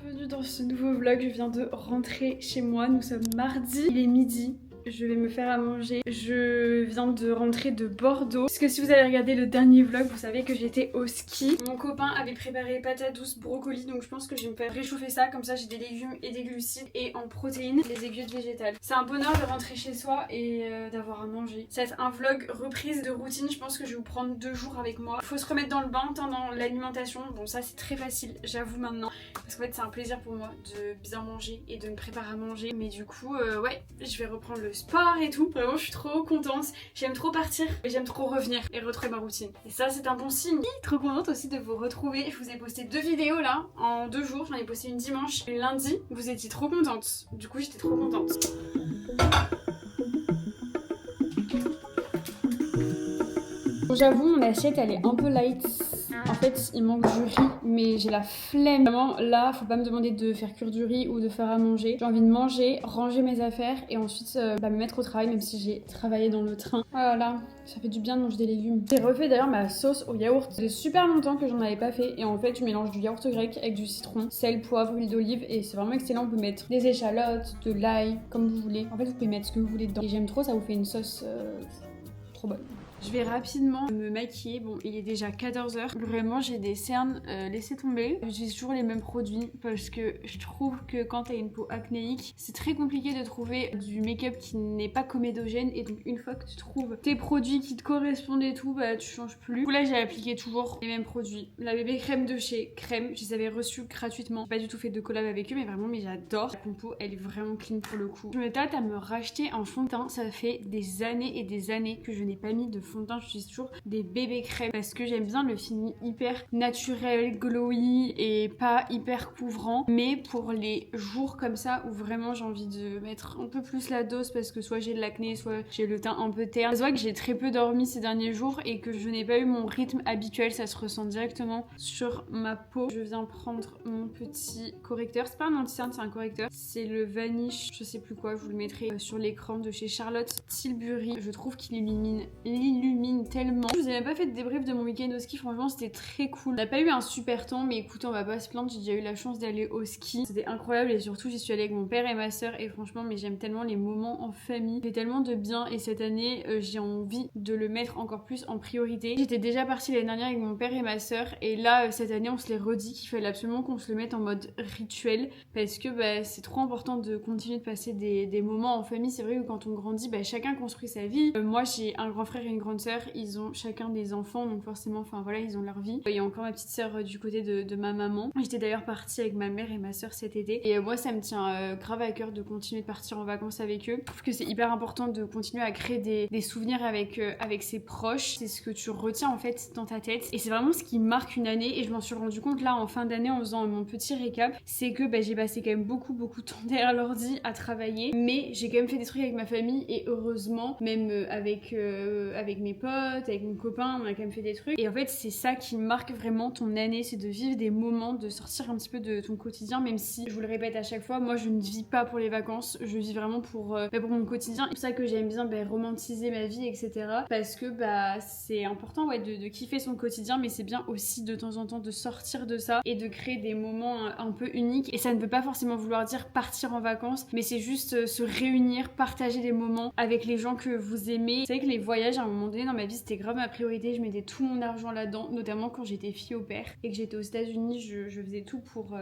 Bienvenue dans ce nouveau vlog, je viens de rentrer chez moi, nous sommes mardi, il est midi. Je vais me faire à manger. Je viens de rentrer de Bordeaux. Parce que si vous avez regardé le dernier vlog, vous savez que j'étais au ski. Mon copain avait préparé patates douces, brocoli, donc je pense que je vais me faire réchauffer ça. Comme ça j'ai des légumes et des glucides et en protéines, les aiguilles végétales. C'est un bonheur de rentrer chez soi et d'avoir à manger. Ça va être un vlog reprise de routine. Je pense que je vais vous prendre 2 jours avec moi. Faut se remettre dans le bain, tant dans l'alimentation. Bon ça c'est très facile, j'avoue maintenant. Parce qu'en fait c'est un plaisir pour moi de bien manger et de me préparer à manger. Mais du coup ouais, je vais reprendre le sport et tout. Vraiment je suis trop contente. J'aime trop partir et j'aime trop revenir et retrouver ma routine. Et ça c'est un bon signe. Trop contente aussi de vous retrouver. Je vous ai posté 2 vidéos là en 2 jours. J'en ai posté une dimanche et lundi. Vous étiez trop contente. Du coup j'étais trop contente. Bon, j'avoue mon assiette elle est un peu light. En fait il manque du riz mais j'ai la flemme. Vraiment là faut pas me demander de faire cuire du riz ou de faire à manger. J'ai envie de manger, ranger mes affaires et ensuite me mettre au travail même si j'ai travaillé dans le train. Voilà, ça fait du bien de manger des légumes. J'ai refait d'ailleurs ma sauce au yaourt. Ça fait super longtemps que j'en avais pas fait et en fait je mélange du yaourt grec avec du citron, sel, poivre, huile d'olive et c'est vraiment excellent. Vous pouvez mettre des échalotes, de l'ail, comme vous voulez. En fait vous pouvez mettre ce que vous voulez dedans. Et j'aime trop, ça vous fait une sauce trop bonne. Je vais rapidement me maquiller. Bon, il est déjà 14h. Vraiment, j'ai des cernes laissez tomber. J'utilise toujours les mêmes produits parce que je trouve que quand t'as une peau acnéique, c'est très compliqué de trouver du make-up qui n'est pas comédogène. Et donc, une fois que tu trouves tes produits qui te correspondent et tout, bah tu changes plus. Du coup, là, j'ai appliqué toujours les mêmes produits. La bébé crème de chez Crème, je les avais reçus gratuitement. J'ai pas du tout fait de collab avec eux, mais vraiment, mais j'adore. La compo, elle est vraiment clean pour le coup. Je me tâte à me racheter un fond de teint. Ça fait des années et des années que je n'ai pas mis de fond de teint. J'utilise toujours des bébés crèmes parce que j'aime bien le fini hyper naturel, glowy et pas hyper couvrant. Mais pour les jours comme ça où vraiment j'ai envie de mettre un peu plus la dose parce que soit j'ai de l'acné, soit j'ai le teint un peu terne. Ça se voit que j'ai très peu dormi ces derniers jours et que je n'ai pas eu mon rythme habituel. Ça se ressent directement sur ma peau. Je viens prendre mon petit correcteur. C'est pas un anti-cerne, c'est un correcteur. C'est le Vanish, je sais plus quoi. Je vous le mettrai sur l'écran de chez Charlotte Tilbury. Je trouve qu'il illumine tellement. Je vous ai même pas fait de débrief de mon week-end au ski, franchement c'était très cool. On n'a pas eu un super temps mais écoute on va pas se plaindre, j'ai déjà eu la chance d'aller au ski. C'était incroyable et surtout j'y suis allée avec mon père et ma soeur et franchement mais j'aime tellement les moments en famille. Ça fait tellement de bien et cette année j'ai envie de le mettre encore plus en priorité. J'étais déjà partie l'année dernière avec mon père et ma soeur et là cette année on se les redit qu'il fallait absolument qu'on se le mette en mode rituel parce que bah, c'est trop important de continuer de passer des moments en famille. C'est vrai que quand on grandit bah, chacun construit sa vie. Moi j'ai un grand frère et une grande sœur, ils ont chacun des enfants donc forcément enfin voilà ils ont leur vie. Il y a encore ma petite sœur du côté de ma maman. J'étais d'ailleurs partie avec ma mère et ma sœur cet été et moi ça me tient grave à cœur de continuer de partir en vacances avec eux. Je trouve que c'est hyper important de continuer à créer des souvenirs avec ses proches. C'est ce que tu retiens en fait dans ta tête et c'est vraiment ce qui marque une année et je m'en suis rendu compte là en fin d'année en faisant mon petit récap. C'est que bah, j'ai passé quand même beaucoup de temps derrière l'ordi à travailler mais j'ai quand même fait des trucs avec ma famille et heureusement même avec mes potes, avec mon copain, on a quand même fait des trucs. Et en fait, c'est ça qui marque vraiment ton année, c'est de vivre des moments, de sortir un petit peu de ton quotidien, même si, je vous le répète à chaque fois, moi je ne vis pas pour les vacances, je vis vraiment pour mon quotidien. C'est pour ça que j'aime bien romantiser ma vie, etc. Parce que bah, c'est important ouais, de kiffer son quotidien, mais c'est bien aussi de temps en temps de sortir de ça et de créer des moments un peu uniques. Et ça ne veut pas forcément vouloir dire partir en vacances, mais c'est juste se réunir, partager des moments avec les gens que vous aimez. Vous savez que les voyages, à un moment donné dans ma vie, c'était grave ma priorité. Je mettais tout mon argent là-dedans, notamment quand j'étais fille au père et que j'étais aux États-Unis. Je faisais tout pour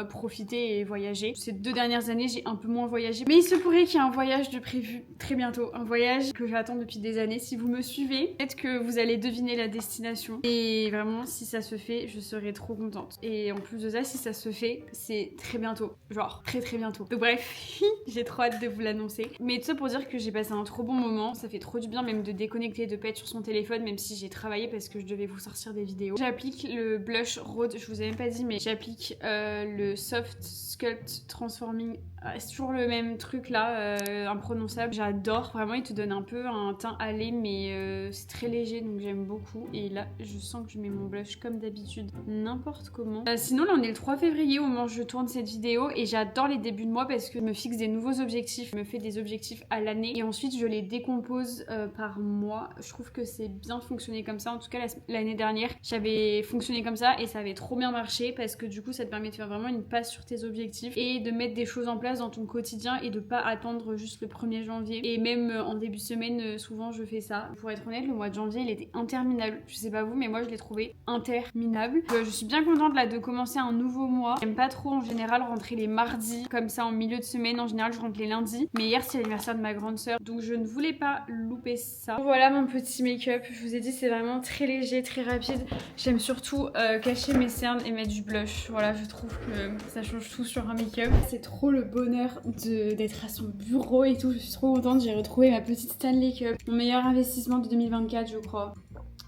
profiter et voyager. Ces 2 dernières années, j'ai un peu moins voyagé. Mais il se pourrait qu'il y ait un voyage de prévu très bientôt. Un voyage que j'attends depuis des années. Si vous me suivez, peut-être que vous allez deviner la destination. Et vraiment, si ça se fait, je serai trop contente. Et en plus de ça, si ça se fait, c'est très bientôt. Genre, très bientôt. Donc bref, j'ai trop hâte de vous l'annoncer. Mais tout ça pour dire que j'ai passé un trop bon moment. Ça fait trop du bien même de déconnecter, de pas être sur son téléphone, même si j'ai travaillé parce que je devais vous sortir des vidéos. J'applique le blush Rhode. Je vous ai même pas dit, mais j'applique le Soft Sculpt Transforming C'est toujours le même truc là, imprononçable. J'adore. Vraiment, il te donne un peu un teint hâlé, mais c'est très léger, donc j'aime beaucoup. Et là, je sens que je mets mon blush comme d'habitude, n'importe comment. Sinon, là, on est le 3 février au moment où je tourne cette vidéo. Et j'adore les débuts de mois parce que je me fixe des nouveaux objectifs. Je me fais des objectifs à l'année. Et ensuite, je les décompose par mois. Je trouve que c'est bien fonctionné comme ça. En tout cas, l'année dernière, j'avais fonctionné comme ça et ça avait trop bien marché parce que du coup, ça te permet de faire vraiment une passe sur tes objectifs et de mettre des choses en place dans ton quotidien et de pas attendre juste le 1er janvier. Et même en début de semaine, souvent je fais ça. Pour être honnête, le mois de janvier, il était interminable. Je sais pas vous, mais moi je l'ai trouvé interminable. Je suis bien contente là de commencer un nouveau mois. J'aime pas trop en général rentrer les mardis comme ça en milieu de semaine. En général, je rentre les lundis. Mais hier, c'est l'anniversaire de ma grande sœur, donc je ne voulais pas louper ça. Voilà mon petit make-up. Je vous ai dit, c'est vraiment très léger, très rapide. J'aime surtout cacher mes cernes et mettre du blush. Voilà, je trouve que ça change tout sur un make-up. C'est trop le bonheur d'être à son bureau et tout. Je suis trop contente. J'ai retrouvé ma petite Stanley Cup. Mon meilleur investissement de 2024, je crois.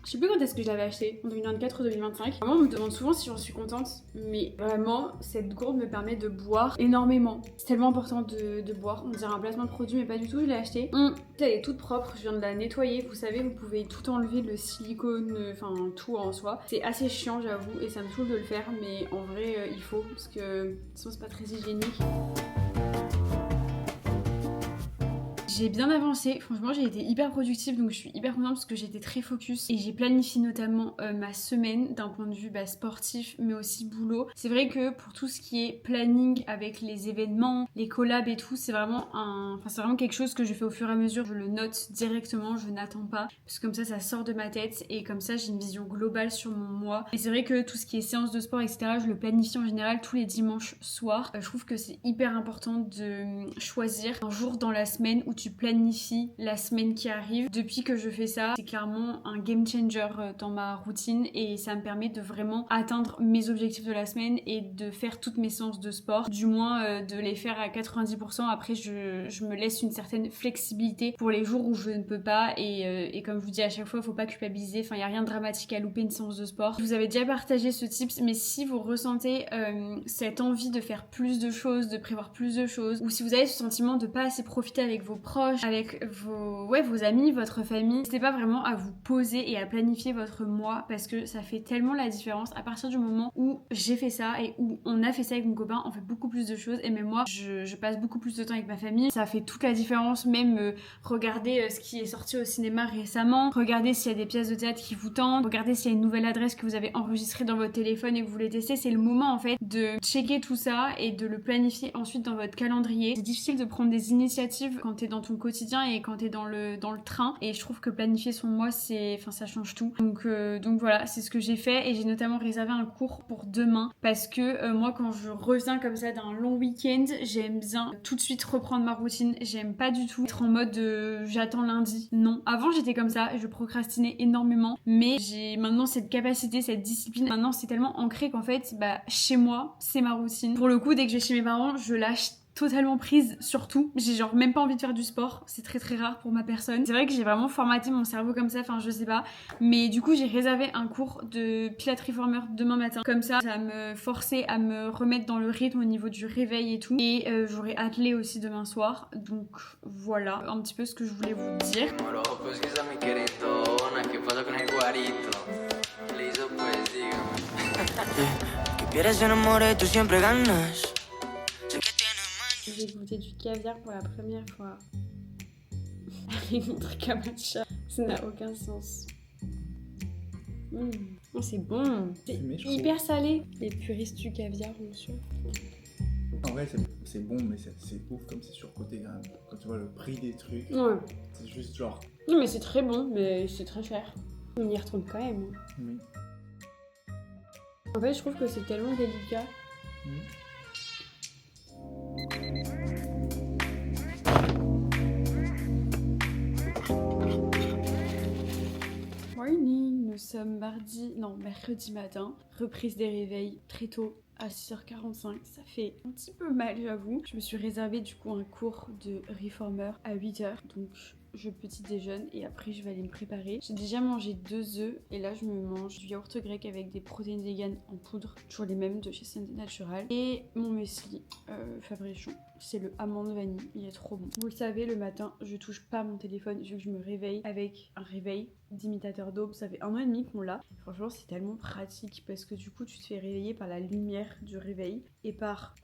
Je sais plus quand est-ce que je l'avais acheté, en 2024 ou 2025. Vraiment, on me demande souvent si j'en suis contente, mais vraiment, cette gourde me permet de boire énormément. C'est tellement important de boire. On dirait un placement de produit, mais pas du tout, je l'ai acheté. Elle est toute propre, je viens de la nettoyer. Vous savez, vous pouvez tout enlever, le silicone, enfin tout en soi. C'est assez chiant, j'avoue, et ça me saoule de le faire, mais en vrai, il faut, parce que sinon, c'est pas très hygiénique. J'ai bien avancé, franchement j'ai été hyper productive donc je suis hyper contente parce que j'étais très focus et j'ai planifié notamment ma semaine d'un point de vue sportif mais aussi boulot. C'est vrai que pour tout ce qui est planning avec les événements, les collabs et tout, c'est vraiment quelque chose que je fais au fur et à mesure. Je le note directement, je n'attends pas parce que comme ça sort de ma tête et comme ça j'ai une vision globale sur mon mois. Et c'est vrai que tout ce qui est séance de sport etc, je le planifie en général tous les dimanches soirs. Je trouve que c'est hyper important de choisir un jour dans la semaine où tu planifies la semaine qui arrive. Depuis que je fais ça, c'est clairement un game changer dans ma routine et ça me permet de vraiment atteindre mes objectifs de la semaine et de faire toutes mes séances de sport, du moins de les faire à 90%. Après je me laisse une certaine flexibilité pour les jours où je ne peux pas et comme je vous dis à chaque fois, faut pas culpabiliser, enfin il n'y a rien de dramatique à louper une séance de sport. Je vous avais déjà partagé ce tips, mais si vous ressentez cette envie de faire plus de choses, de prévoir plus de choses, ou si vous avez ce sentiment de pas assez profiter avec vos proches, avec vos amis, votre famille, n'hésitez pas vraiment à vous poser et à planifier votre mois parce que ça fait tellement la différence. À partir du moment où j'ai fait ça et où on a fait ça avec mon copain, on fait beaucoup plus de choses et même moi je passe beaucoup plus de temps avec ma famille. Ça fait toute la différence, même regarder ce qui est sorti au cinéma récemment, regarder s'il y a des pièces de théâtre qui vous tentent, regarder s'il y a une nouvelle adresse que vous avez enregistrée dans votre téléphone et que vous voulez tester. C'est le moment en fait de checker tout ça et de le planifier ensuite dans votre calendrier. C'est difficile de prendre des initiatives quand t'es dans ton quotidien et quand t'es dans le train et je trouve que planifier son mois ça change tout. Donc voilà, c'est ce que j'ai fait et j'ai notamment réservé un cours pour demain parce que moi quand je reviens comme ça d'un long week-end, j'aime bien tout de suite reprendre ma routine. J'aime pas du tout être en mode j'attends lundi. Non, avant j'étais comme ça, je procrastinais énormément, mais j'ai maintenant cette capacité, cette discipline. Maintenant c'est tellement ancré qu'en fait chez moi c'est ma routine. Pour le coup, dès que je vais chez mes parents, je lâche totalement prise sur tout. J'ai genre même pas envie de faire du sport. C'est très très rare pour ma personne. C'est vrai que j'ai vraiment formaté mon cerveau comme ça, enfin je sais pas. Mais du coup j'ai réservé un cours de Pilates Reformer demain matin. Comme ça me forçait à me remettre dans le rythme au niveau du réveil et tout. Et j'aurai attelé aussi demain soir. Donc voilà un petit peu ce que je voulais vous dire. J'ai goûté du caviar pour la première fois avec mon truc à matcha. Ça n'a aucun sens. Oh, c'est bon. C'est hyper salé. Les puristes du caviar, bien sûr. En vrai, c'est bon, mais c'est ouf comme c'est surcoté quand même. Quand tu vois le prix des trucs, ouais. C'est juste genre... Non, mais c'est très bon, mais c'est très cher. On y retourne quand même. Oui. En fait, je trouve que c'est tellement délicat. Morning, nous sommes mercredi matin. Reprise des réveils très tôt à 6h45. Ça fait un petit peu mal, j'avoue. Je me suis réservé du coup un cours de Reformer à 8h. Donc je petit déjeune et après je vais aller me préparer. J'ai déjà mangé 2 œufs et là je me mange du yaourt grec avec des protéines véganes en poudre, toujours les mêmes de chez Santé Natural, et mon muesli Fabrichon. C'est le amande vanille, il est trop bon. Vous le savez, le matin, je touche pas à mon téléphone vu que je me réveille avec un réveil d'imitateur d'aube. Ça fait 1 an et demi qu'on l'a. Franchement, c'est tellement pratique parce que du coup, tu te fais réveiller par la lumière du réveil et par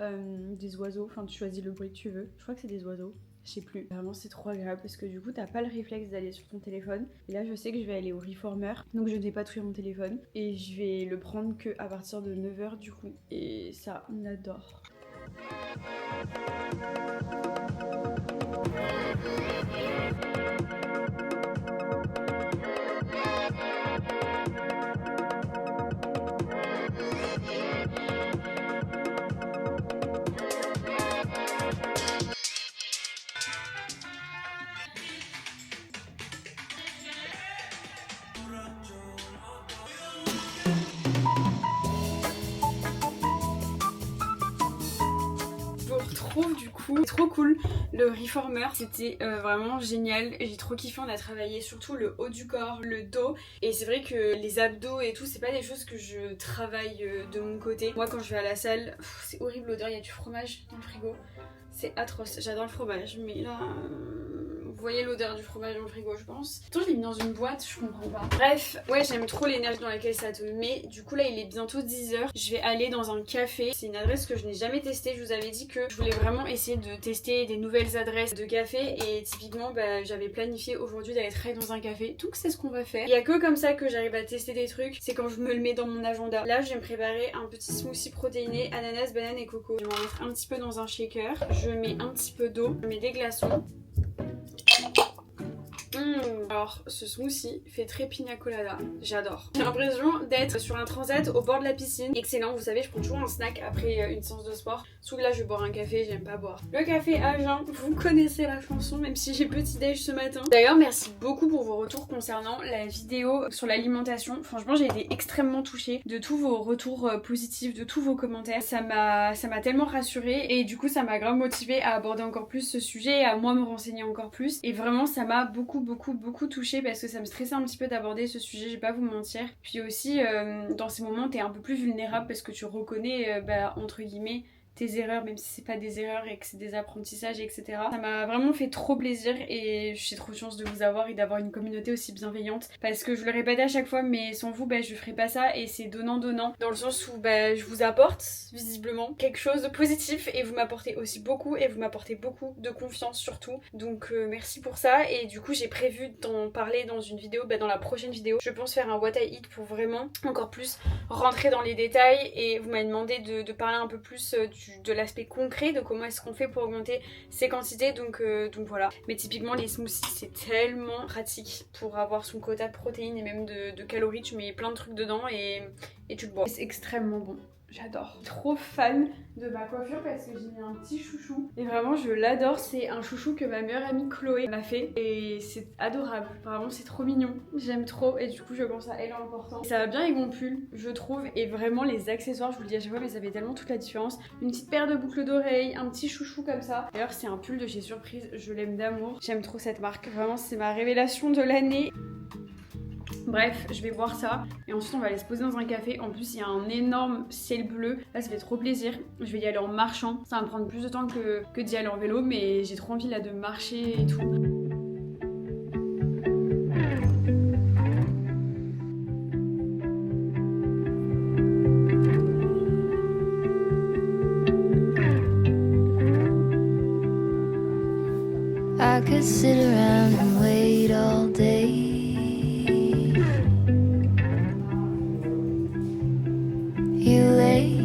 des oiseaux. Enfin, tu choisis le bruit que tu veux. Je crois que c'est des oiseaux. Je sais plus. Vraiment, c'est trop agréable parce que du coup, t'as pas le réflexe d'aller sur ton téléphone. Et là, je sais que je vais aller au Reformer. Donc, je ne vais pas toucher mon téléphone. Et je vais le prendre que à partir de 9h du coup. Et ça, on adore. Du coup, trop cool. Le Reformer, c'était vraiment génial. J'ai trop kiffé. On a travaillé surtout le haut du corps, le dos. Et c'est vrai que les abdos et tout, c'est pas des choses que je travaille de mon côté. Moi, quand je vais à la salle, c'est horrible l'odeur. Il y a du fromage dans le frigo. C'est atroce. J'adore le fromage, mais là, vous voyez l'odeur du fromage dans le frigo, je pense. Pourtant, je l'ai mis dans une boîte, je comprends pas. Bref, ouais, j'aime trop l'énergie dans laquelle ça te met. Du coup, là, il est bientôt 10h. Je vais aller dans un café. C'est une adresse que je n'ai jamais testée. Je vous avais dit que je voulais vraiment essayer de tester des nouvelles adresses de café. Et typiquement, j'avais planifié aujourd'hui d'aller travailler dans un café. Donc, c'est ce qu'on va faire. Il y a que comme ça que j'arrive à tester des trucs. C'est quand je me le mets dans mon agenda. Là, je vais me préparer un petit smoothie protéiné, ananas, banane et coco. Je vais m'en mettre un petit peu dans un shaker. Je mets un petit peu d'eau. Je mets des glaçons. Alors ce smoothie fait très pina colada, j'adore. J'ai l'impression d'être sur un transat au bord de la piscine. Excellent, vous savez, je prends toujours un snack après une séance de sport. Sauf que là je vais boire un café, j'aime pas boire. Le café à jeun, vous connaissez la chanson, même si j'ai petit déj ce matin. D'ailleurs merci beaucoup pour vos retours concernant la vidéo sur l'alimentation. Franchement j'ai été extrêmement touchée de tous vos retours positifs, de tous vos commentaires. Ça m'a tellement rassurée et du coup ça m'a grave motivée à aborder encore plus ce sujet, à moi me renseigner encore plus. Et vraiment ça m'a beaucoup touchée parce que ça me stressait un petit peu d'aborder ce sujet, je vais pas vous mentir. Puis aussi dans ces moments t'es un peu plus vulnérable parce que tu reconnais entre guillemets tes erreurs, même si c'est pas des erreurs et que c'est des apprentissages, etc. Ça m'a vraiment fait trop plaisir et j'ai trop de chance de vous avoir et d'avoir une communauté aussi bienveillante parce que je le répète à chaque fois, mais sans vous, je ferais pas ça et c'est donnant-donnant dans le sens où je vous apporte visiblement quelque chose de positif et vous m'apportez aussi beaucoup et vous m'apportez beaucoup de confiance surtout. Donc merci pour ça et du coup j'ai prévu d'en parler dans une vidéo, dans la prochaine vidéo. Je pense faire un what I eat pour vraiment encore plus rentrer dans les détails et vous m'avez demandé de parler un peu plus de l'aspect concret, de comment est-ce qu'on fait pour augmenter ses quantités, donc voilà. Mais typiquement les smoothies c'est tellement pratique pour avoir son quota de protéines et même de calories, tu mets plein de trucs dedans et tu le bois. C'est extrêmement bon. J'adore. Trop fan de ma coiffure parce que j'ai mis un petit chouchou et vraiment je l'adore. C'est un chouchou que ma meilleure amie Chloé m'a fait et c'est adorable. Vraiment c'est trop mignon. J'aime trop et du coup je pense à elle en l'emportant. Ça va bien avec mon pull je trouve et vraiment les accessoires, je vous le dis à chaque fois mais ça fait tellement toute la différence. Une petite paire de boucles d'oreilles, un petit chouchou comme ça. D'ailleurs c'est un pull de chez Surprise, je l'aime d'amour. J'aime trop cette marque. Vraiment c'est ma révélation de l'année. Bref, je vais boire ça et ensuite on va aller se poser dans un café. En plus il y a un énorme ciel bleu, là ça fait trop plaisir. Je vais y aller en marchant, ça va me prendre plus de temps que d'y aller en vélo mais j'ai trop envie là de marcher et tout. I could sit around and wait all day.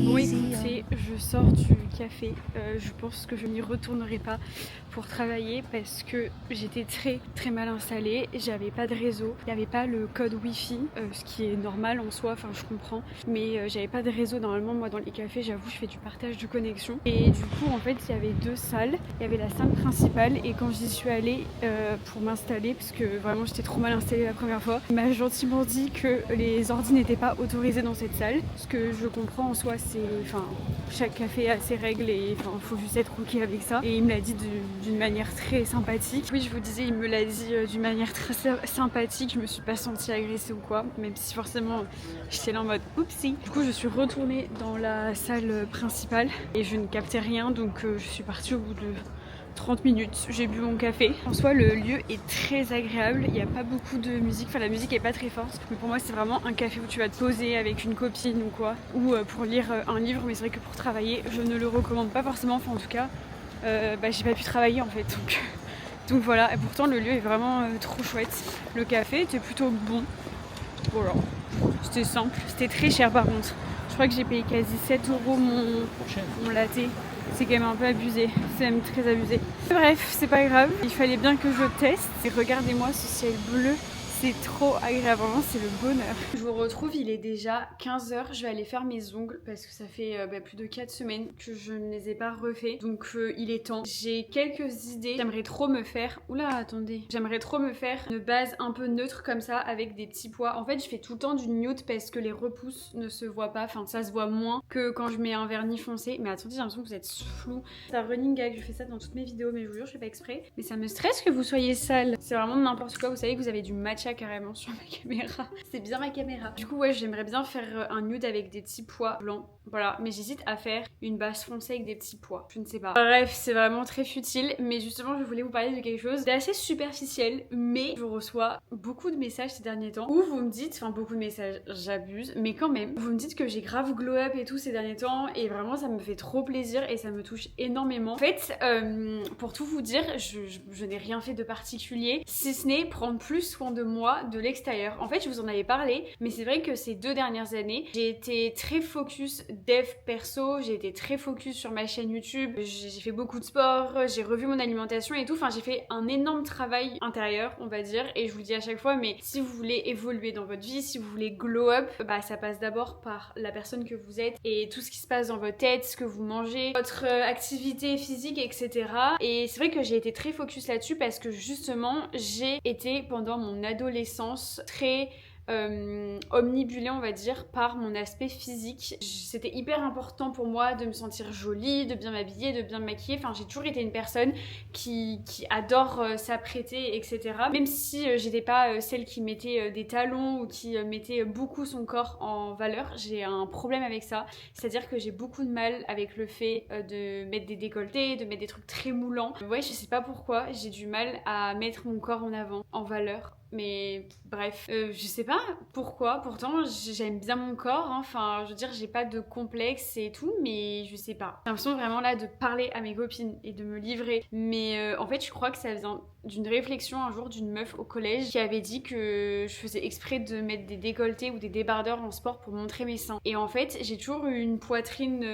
Bon écoutez, je sors du café, je pense que je n'y retournerai pas pour travailler parce que j'étais très mal installée, j'avais pas de réseau, il n'y avait pas le code wifi, ce qui est normal en soi, enfin je comprends, mais j'avais pas de réseau. Normalement moi dans les cafés j'avoue je fais du partage de connexion et du coup en fait il y avait 2 salles, il y avait la salle principale et quand j'y suis allée pour m'installer parce que vraiment j'étais trop mal installée la première fois, il m'a gentiment dit que les ordi n'étaient pas autorisés dans cette salle, ce que je comprends en soi, c'est, enfin chaque café a ses règles et enfin faut juste être ok avec ça. Et il me l'a dit d'une manière très sympathique. Oui, je vous disais, il me l'a dit d'une manière très sympathique. Je me suis pas sentie agressée ou quoi, même si forcément j'étais là en mode oupsie. Du coup, je suis retournée dans la salle principale et je ne captais rien, donc je suis partie au bout de 30 minutes, j'ai bu mon café. En soi, le lieu est très agréable, il n'y a pas beaucoup de musique, enfin la musique est pas très forte, mais pour moi c'est vraiment un café où tu vas te poser avec une copine ou quoi, ou pour lire un livre, mais c'est vrai que pour travailler, je ne le recommande pas forcément, enfin en tout cas, j'ai pas pu travailler en fait, donc voilà, et pourtant le lieu est vraiment trop chouette. Le café était plutôt bon, voilà, c'était simple, c'était très cher par contre. Je crois que j'ai payé quasi 7 € mon latte. C'est quand même un peu abusé, c'est même très abusé. Bref, c'est pas grave, il fallait bien que je teste. Et regardez-moi ce ciel bleu, c'est trop agréable, vraiment c'est le bonheur. Je vous retrouve, il est déjà 15 h, je vais aller faire mes ongles parce que ça fait plus de 4 semaines que je ne les ai pas refaits. Donc il est temps. J'ai quelques idées, j'aimerais trop me faire... Oula, attendez. J'aimerais trop me faire une base un peu neutre comme ça avec des petits pois. En fait, je fais tout le temps du nude parce que les repousses ne se voient pas, enfin ça se voit moins que quand je mets un vernis foncé. Mais attendez, j'ai l'impression que vous êtes flou. C'est un running gag, je fais ça dans toutes mes vidéos, mais je vous jure, je fais pas exprès. Mais ça me stresse que vous soyez sale. C'est vraiment n'importe quoi, vous savez que vous avez du matcha carrément sur ma caméra. C'est bien ma caméra. Du coup, ouais, j'aimerais bien faire un nude avec des petits pois blancs. Voilà, mais j'hésite à faire une base foncée avec des petits pois. Je ne sais pas. Bref, c'est vraiment très futile, mais justement, je voulais vous parler de quelque chose d'assez superficiel, mais je reçois beaucoup de messages ces derniers temps où vous me dites, enfin beaucoup de messages, j'abuse, mais quand même, vous me dites que j'ai grave glow up et tout ces derniers temps, et vraiment ça me fait trop plaisir et ça me touche énormément. En fait, pour tout vous dire, je n'ai rien fait de particulier, si ce n'est prendre plus soin de moi de l'extérieur. En fait, je vous en avais parlé, mais c'est vrai que ces 2 dernières années, j'ai été très focus dev perso, j'ai été très focus sur ma chaîne YouTube, j'ai fait beaucoup de sport, j'ai revu mon alimentation et tout, enfin j'ai fait un énorme travail intérieur, on va dire, et je vous le dis à chaque fois, mais si vous voulez évoluer dans votre vie, si vous voulez glow up, bah ça passe d'abord par la personne que vous êtes et tout ce qui se passe dans votre tête, ce que vous mangez, votre activité physique, etc. Et c'est vrai que j'ai été très focus là-dessus parce que justement, j'ai été pendant mon adolescence très omnibulée, on va dire, par mon aspect physique. C'était hyper important pour moi de me sentir jolie, de bien m'habiller, de bien me maquiller. Enfin, j'ai toujours été une personne qui adore s'apprêter, etc. Même si j'étais pas celle qui mettait des talons ou qui mettait beaucoup son corps en valeur, j'ai un problème avec ça. C'est-à-dire que j'ai beaucoup de mal avec le fait de mettre des décolletés, de mettre des trucs très moulants. Ouais, je sais pas pourquoi, j'ai du mal à mettre mon corps en avant, en valeur. Mais bref, je sais pas pourquoi, pourtant j'aime bien mon corps, hein. Enfin je veux dire j'ai pas de complexe et tout, mais je sais pas. J'ai l'impression vraiment là de parler à mes copines et de me livrer, mais en fait je crois que ça vient d'une réflexion un jour d'une meuf au collège qui avait dit que je faisais exprès de mettre des décolletés ou des débardeurs en sport pour montrer mes seins. Et en fait j'ai toujours eu une poitrine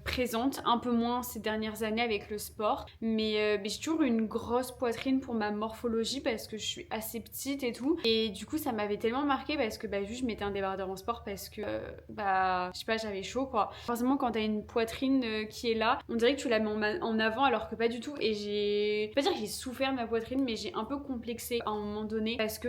présente, un peu moins ces dernières années avec le sport, mais j'ai toujours eu une grosse poitrine pour ma morphologie parce que je suis assez petite et tout, et du coup ça m'avait tellement marqué parce que juste je mettais un débardeur en sport parce que je sais pas, j'avais chaud quoi. Forcément quand t'as une poitrine qui est là, on dirait que tu la mets en avant alors que pas du tout, et je vais pas dire que j'ai souffert de ma poitrine, mais j'ai un peu complexé à un moment donné parce que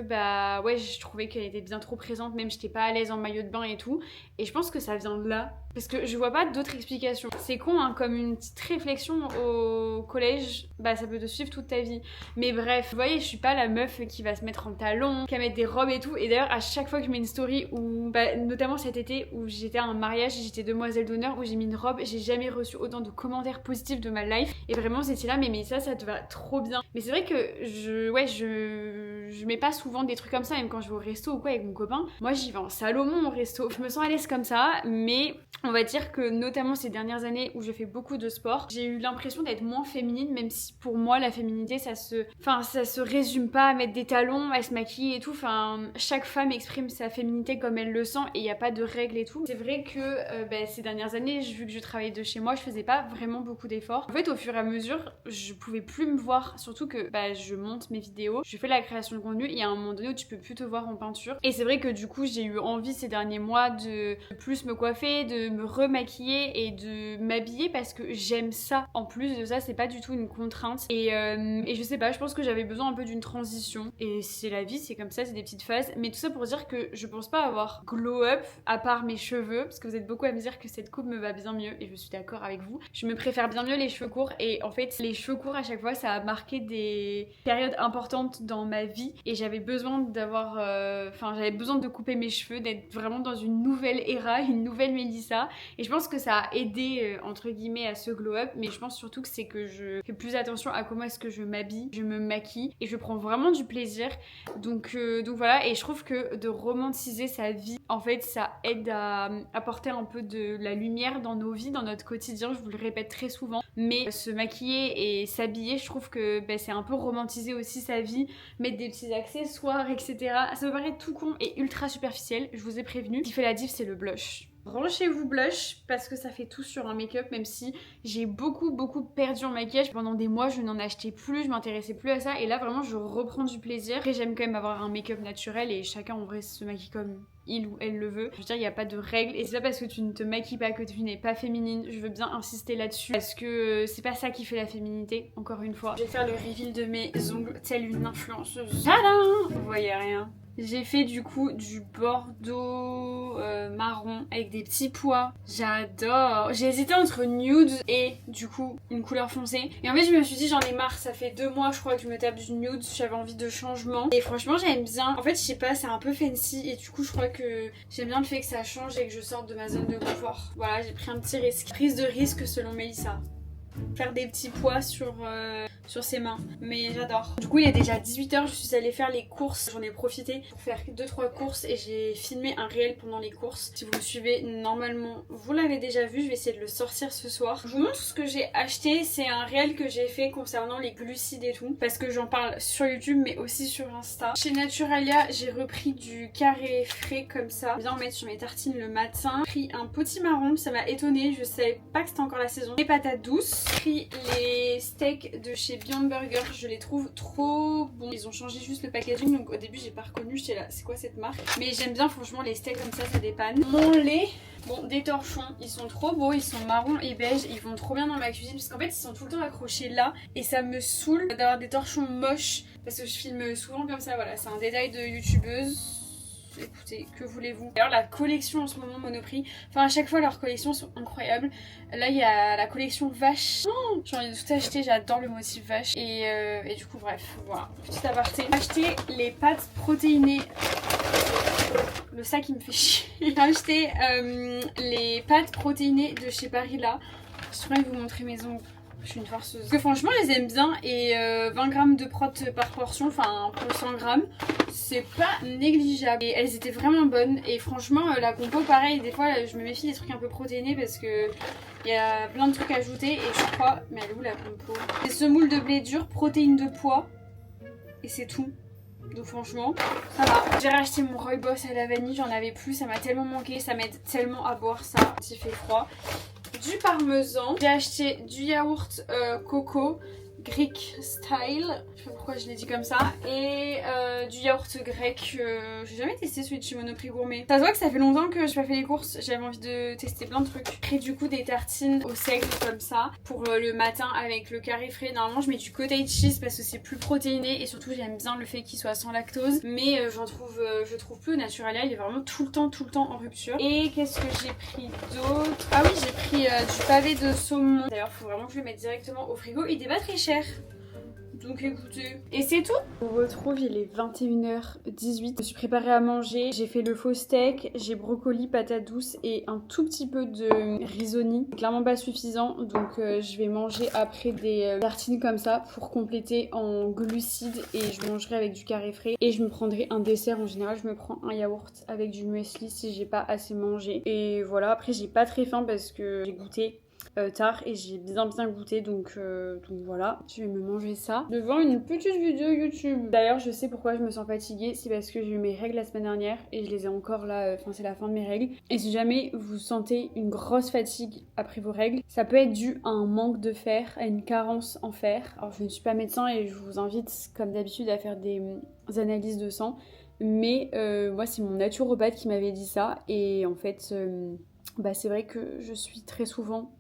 ouais, je trouvais qu'elle était bien trop présente, même j'étais pas à l'aise en maillot de bain et tout, et je pense que ça vient de là parce que je vois pas d'autres explications. C'est con hein, comme une petite réflexion au collège, ça peut te suivre toute ta vie, mais bref, vous voyez, je suis pas la meuf qui va se mettre en talons, qui va mettre des robes et tout, et d'ailleurs à chaque fois que je mets une story où, notamment cet été où j'étais à un mariage et j'étais demoiselle d'honneur où j'ai mis une robe, j'ai jamais reçu autant de commentaires positifs de ma life, et vraiment c'était là, mais ça te va trop bien. Mais c'est vrai que je mets pas souvent des trucs comme ça, même quand je vais au resto ou quoi avec mon copain. Moi j'y vais en Salomon au resto, je me sens à l'aise comme ça, mais on va dire que notamment ces dernières années où je fais beaucoup de sport, j'ai eu l'impression d'être moins féminine, même si pour moi la féminité ça se résume pas à mettre des talons, à se maquiller et tout, enfin chaque femme exprime sa féminité comme elle le sent et il n'y a pas de règles et tout. C'est vrai que ces dernières années, vu que je travaillais de chez moi, je faisais pas vraiment beaucoup d'efforts. En fait au fur et à mesure, je pouvais plus me voir, surtout que je monte mes vidéos, je fais la création de contenu et il y a un moment donné où tu peux plus te voir en peinture. Et c'est vrai que du coup j'ai eu envie ces derniers mois de plus me coiffer, de me remaquiller et de m'habiller parce que j'aime ça. En plus de ça, c'est pas du tout une contrainte. Et je sais pas, je pense que j'avais besoin un peu d'une transition. Et c'est la vie, c'est comme ça, c'est des petites phases. Mais tout ça pour dire que je pense pas avoir glow up à part mes cheveux, parce que vous êtes beaucoup à me dire que cette coupe me va bien mieux et je suis d'accord avec vous. Je me préfère bien mieux les cheveux courts et en fait les cheveux courts à chaque fois ça a marqué des périodes importantes dans ma vie et j'avais besoin d'avoir j'avais besoin de couper mes cheveux, d'être vraiment dans une nouvelle era, une nouvelle Mélissa et je pense que ça a aidé entre guillemets à ce glow up, mais je pense surtout que c'est que je fais plus attention à comment est-ce que je m'habille, je me maquille et je prends vraiment du plaisir. Donc voilà, et je trouve que de romantiser sa vie, en fait ça aide à apporter un peu de la lumière dans nos vies, dans notre quotidien, je vous le répète très souvent, mais se maquiller et s'habiller, je trouve que c'est un peu romantiser aussi sa vie, mettre des petits accessoires, etc. Ça me paraît tout con et ultra superficiel, je vous ai prévenu. Ce qui fait la diff, c'est le blush. Branchez-vous blush parce que ça fait tout sur un make-up, même si j'ai beaucoup perdu en maquillage pendant des mois, je n'en achetais plus, je m'intéressais plus à ça et là vraiment je reprends du plaisir. Après j'aime quand même avoir un make-up naturel et chacun en vrai se maquille comme il ou elle le veut. Je veux dire, il n'y a pas de règles et c'est pas parce que tu ne te maquilles pas que tu n'es pas féminine. Je veux bien insister là-dessus parce que c'est pas ça qui fait la féminité, encore une fois. Je vais faire le reveal de mes ongles telle une influenceuse. Tadam! Vous voyez rien. J'ai fait du coup du bordeaux marron avec des petits pois. J'adore. J'ai hésité entre nude et du coup une couleur foncée. Et en fait je me suis dit j'en ai marre. Ça fait 2 mois je crois que je me tape du nude. J'avais envie de changement. Et franchement j'aime bien. En fait je sais pas, c'est un peu fancy. Et du coup je crois que j'aime bien le fait que ça change et que je sorte de ma zone de confort. Voilà, j'ai pris un petit risque. Prise de risque selon Mélissa. Faire des petits pois sur ses mains, mais j'adore. Du coup il est déjà 18h, je suis allée faire les courses, j'en ai profité pour faire 2-3 courses et j'ai filmé un réel pendant les courses. Si vous me suivez normalement vous l'avez déjà vu, je vais essayer de le sortir ce soir. Je vous montre ce que j'ai acheté, c'est un réel que j'ai fait concernant les glucides et tout, parce que j'en parle sur YouTube mais aussi sur Insta. Chez Naturalia j'ai repris du carré frais comme ça, bien en mettre sur mes tartines le matin. J'ai pris un potimarron, ça m'a étonnée, je savais pas que c'était encore la saison. Les patates douces. J'ai pris les steaks de chez Beyond Burger, je les trouve trop bons. Ils ont changé juste le packaging, donc au début j'ai pas reconnu, j'étais là, c'est quoi cette marque? Mais j'aime bien franchement les steaks comme ça dépanne. Mon lait, bon des torchons, ils sont trop beaux, ils sont marron et beige, ils vont trop bien dans ma cuisine parce qu'en fait ils sont tout le temps accrochés là et ça me saoule d'avoir des torchons moches parce que je filme souvent comme ça, voilà, c'est un détail de youtubeuse. Écoutez, que voulez-vous? D'ailleurs la collection en ce moment Monoprix, enfin à chaque fois leurs collections sont incroyables. Là il y a la collection vache, oh, j'ai envie de tout acheter, j'adore le motif vache. Et du coup bref, voilà, petit aparté. J'ai acheté les pâtes protéinées. Le sac il me fait chier. J'ai acheté les pâtes protéinées de chez Barilla. Je pourrais vous montrer mes ongles. Je suis une farceuse. Parce que franchement, je les aime bien et 20 grammes de prot par portion, enfin pour 100 grammes, c'est pas négligeable. Et elles étaient vraiment bonnes et franchement, la compo, pareil, des fois je me méfie des trucs un peu protéinés parce que il y a plein de trucs à ajouter et je crois, mais elle est où la compo? C'est semoule de blé dur, protéines de pois et c'est tout. Donc franchement, ça va. J'ai racheté mon rooibos à la vanille, j'en avais plus, ça m'a tellement manqué, ça m'aide tellement à boire ça quand il fait froid. Du parmesan, j'ai acheté du yaourt coco Greek style, je sais pas pourquoi je l'ai dit comme ça, et du yaourt grec, j'ai jamais testé celui de chez Monoprix Gourmet. Ça se voit que ça fait longtemps que j'ai pas fait les courses, j'avais envie de tester plein de trucs. J'ai pris du coup des tartines au seigle comme ça pour le matin avec le carré frais. Normalement je mets du cottage cheese parce que c'est plus protéiné et surtout j'aime bien le fait qu'il soit sans lactose, mais je trouve plus au Naturalia, il est vraiment tout le temps en rupture. Et qu'est-ce que j'ai pris d'autre? Ah oui, j'ai pris du pavé de saumon. D'ailleurs faut vraiment que je le mette directement au frigo, il est pas très cher. Donc écoutez, et c'est tout. On vous retrouve, il est 21h18. Je me suis préparée à manger, j'ai fait le faux steak, j'ai brocoli, patates douces et un tout petit peu de risotto. Clairement pas suffisant, donc je vais manger après des tartines comme ça pour compléter en glucides et je mangerai avec du carré frais. Et je me prendrai un dessert, en général je me prends un yaourt avec du muesli si j'ai pas assez mangé. Et voilà, après j'ai pas très faim parce que j'ai goûté tard et j'ai bien goûté donc voilà, je vais me manger ça devant une petite vidéo YouTube. D'ailleurs je sais pourquoi je me sens fatiguée, c'est parce que j'ai eu mes règles la semaine dernière et je les ai encore là, enfin c'est la fin de mes règles. Et si jamais vous sentez une grosse fatigue après vos règles, ça peut être dû à un manque de fer, à une carence en fer. Alors je ne suis pas médecin et je vous invite comme d'habitude à faire des analyses de sang, mais moi c'est mon naturopathe qui m'avait dit ça et en fait c'est vrai que je suis très souvent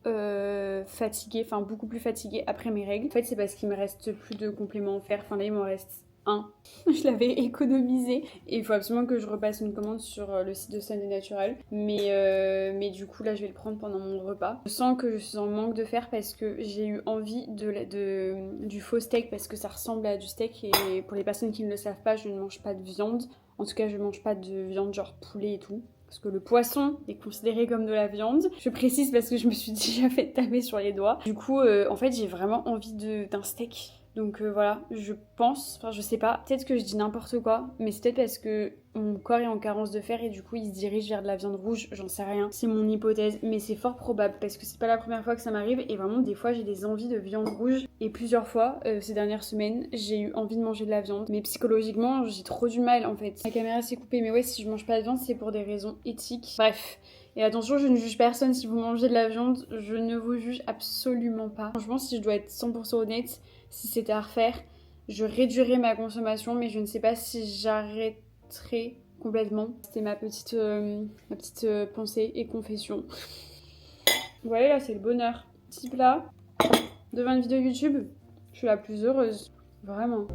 fatiguée, enfin beaucoup plus fatiguée après mes règles. En fait c'est parce qu'il me reste plus de compléments en fer, enfin là il m'en reste un. Je l'avais économisé et il faut absolument que je repasse une commande sur le site de Sunday Natural, mais du coup là je vais le prendre pendant mon repas. Je sens que je suis en manque de fer parce que j'ai eu envie du faux steak parce que ça ressemble à du steak et pour les personnes qui ne le savent pas, je ne mange pas de viande. En tout cas je mange pas de viande genre poulet et tout. Parce que le poisson est considéré comme de la viande. Je précise parce que je me suis déjà fait taper sur les doigts. Du coup, en fait, j'ai vraiment envie d'un steak. Donc voilà, je pense, enfin je sais pas, peut-être que je dis n'importe quoi, mais c'est peut-être parce que mon corps est en carence de fer et du coup il se dirige vers de la viande rouge, j'en sais rien. C'est mon hypothèse, mais c'est fort probable parce que c'est pas la première fois que ça m'arrive et vraiment des fois j'ai des envies de viande rouge et plusieurs fois ces dernières semaines j'ai eu envie de manger de la viande, mais psychologiquement j'ai trop du mal en fait. La caméra s'est coupée, mais ouais, si je mange pas de viande c'est pour des raisons éthiques. Bref. Et attention, je ne juge personne si vous mangez de la viande, je ne vous juge absolument pas. Franchement, si je dois être 100% honnête, si c'était à refaire, je réduirais ma consommation, mais je ne sais pas si j'arrêterais complètement. C'était ma petite pensée et confession. Voilà, là, c'est le bonheur. Petit plat, devant une vidéo YouTube, je suis la plus heureuse. Vraiment.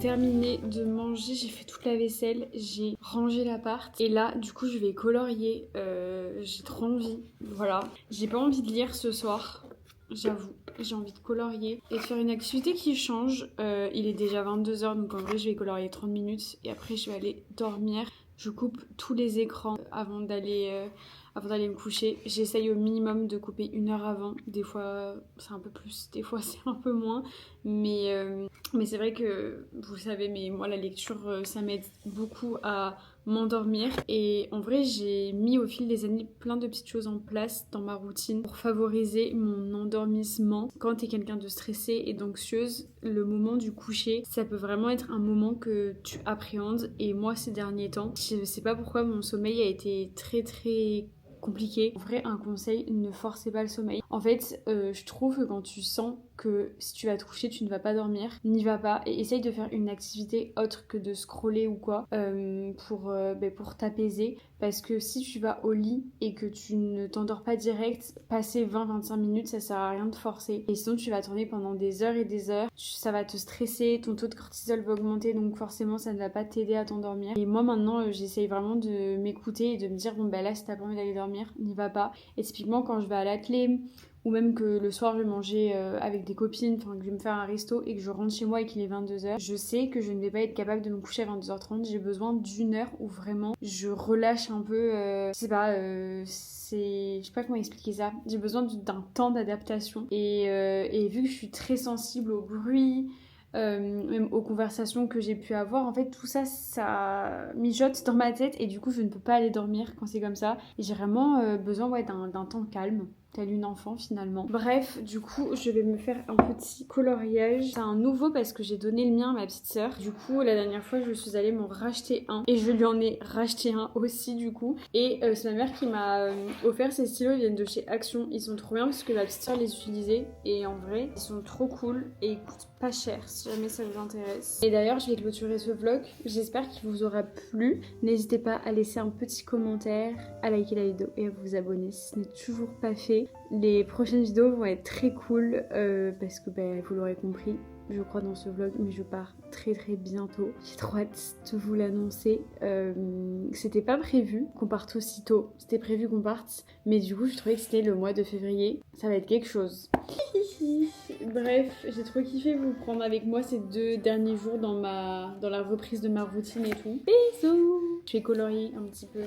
Terminé de manger, j'ai fait toute la vaisselle, j'ai rangé l'appart et là du coup je vais colorier, j'ai trop envie, voilà. J'ai pas envie de lire ce soir, j'avoue, j'ai envie de colorier et de faire une activité qui change. Il est déjà 22h donc en vrai je vais colorier 30 minutes et après je vais aller dormir. Je coupe tous les écrans avant d'aller me coucher. J'essaye au minimum de couper 1 heure avant. Des fois c'est un peu plus, des fois c'est un peu moins. Mais c'est vrai que vous le savez, mais moi la lecture ça m'aide beaucoup à m'endormir. Et en vrai j'ai mis au fil des années plein de petites choses en place dans ma routine pour favoriser mon endormissement. Quand t'es quelqu'un de stressé et d'anxieuse, le moment du coucher, ça peut vraiment être un moment que tu appréhendes. Et moi ces derniers temps, je sais pas pourquoi mon sommeil a été très compliqué. En vrai, un conseil, ne forcez pas le sommeil. En fait, je trouve que quand tu sens que si tu vas te coucher, tu ne vas pas dormir, n'y va pas et essaye de faire une activité autre que de scroller ou quoi pour t'apaiser. Parce que si tu vas au lit et que tu ne t'endors pas direct, passer 20-25 minutes, ça sert à rien de forcer. Et sinon, tu vas tourner pendant des heures et des heures. Ça va te stresser, ton taux de cortisol va augmenter, donc forcément, ça ne va pas t'aider à t'endormir. Et moi, maintenant, j'essaye vraiment de m'écouter et de me dire, bon, bah là, si t'as pas envie d'aller dormir, n'y va pas. Et typiquement, quand je vais à l'athlé, ou même que le soir je vais manger avec des copines, enfin que je vais me faire un resto et que je rentre chez moi et qu'il est 22h, je sais que je ne vais pas être capable de me coucher à 22h30, j'ai besoin d'1 heure où vraiment je relâche un peu, je sais pas comment expliquer ça, j'ai besoin d'un temps d'adaptation et vu que je suis très sensible au bruit, même aux conversations que j'ai pu avoir, en fait tout ça ça mijote dans ma tête et du coup je ne peux pas aller dormir quand c'est comme ça et j'ai vraiment besoin d'un temps calme, telle une enfant finalement. Bref, du coup je vais me faire un petit coloriage. C'est un nouveau parce que j'ai donné le mien à ma petite sœur. Du coup la dernière fois je suis allée m'en racheter un et je lui en ai racheté un aussi du coup. Et c'est ma mère qui m'a offert ces stylos, ils viennent de chez Action. Ils sont trop bien parce que ma petite sœur les utilisait et en vrai ils sont trop cool et ils coûtent pas cher si jamais ça vous intéresse. Et d'ailleurs je vais clôturer ce vlog, j'espère qu'il vous aura plu. N'hésitez pas à laisser un petit commentaire, à liker la vidéo et à vous abonner si ce n'est toujours pas fait. Les prochaines vidéos vont être très cool parce que vous l'aurez compris, je crois dans ce vlog, mais je pars très bientôt. J'ai trop hâte de vous l'annoncer. C'était pas prévu qu'on parte aussi tôt, c'était prévu qu'on parte, mais du coup je trouvais que c'était le mois de février, ça va être quelque chose. Bref, j'ai trop kiffé vous prendre avec moi ces 2 derniers jours dans la reprise de ma routine et tout. Bisous. Je vais colorier un petit peu.